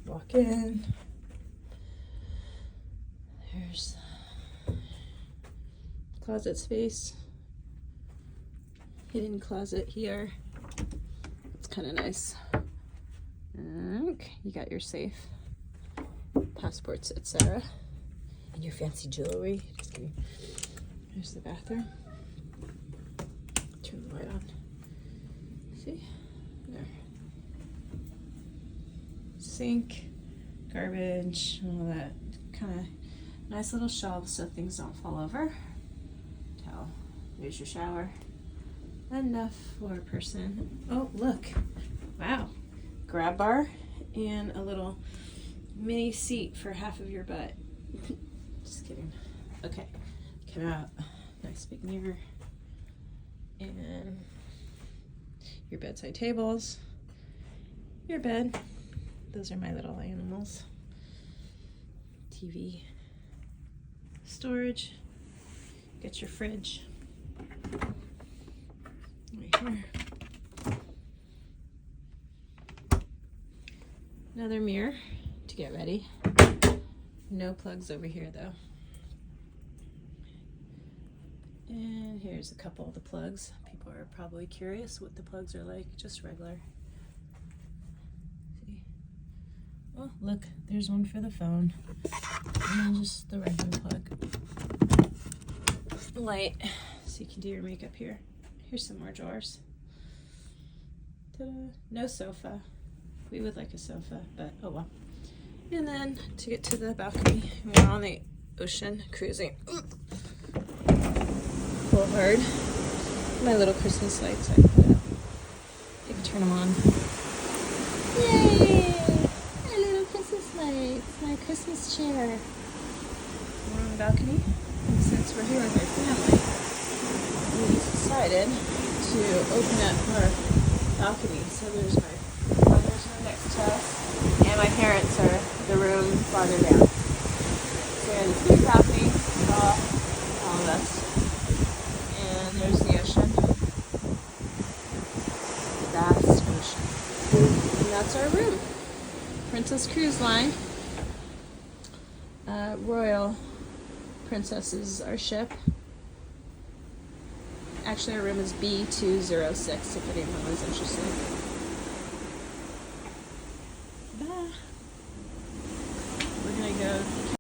Walk in. There's closet space. Hidden closet here. It's kind of nice. Okay, you got your safe, passports, etc. And your fancy jewelry. Just kidding. Here's the bathroom. Turn the light on. See? There. Sink, garbage, all that. Kind of nice little shelves so things don't fall over. Towel. There's your shower. Enough for a person. Oh, look. Wow. Grab bar and a little mini seat for half of your butt. Just kidding. Okay. Come out. Nice big mirror. And your bedside tables. Your bed. Those are my little animals. TV. Storage. Get your fridge. Right here. Another mirror to get ready. No plugs over here though. And here's a couple of the plugs. People are probably curious what the plugs are like. Just regular. See? Oh, look, there's one for the phone. And then just the regular plug. Light, so you can do your makeup here. Here's some more drawers. Ta-da. No sofa. We would like a sofa, but oh well. And then to get to the balcony, we're on the ocean cruising. Pull hard. My little Christmas lights I put up. You can turn them on. Yay! My little Christmas lights. My Christmas chair. We're on the balcony. And since we're here with our family, we decided to open up our balcony. So there's my brother's room next to us, and my parents are the room farther down. So we're in this big balcony with all of us. And there's the ocean. Vast ocean. And that's our room. Princess Cruise Line. Royal Princess is our ship. Actually, our room is B206 if anyone was interested.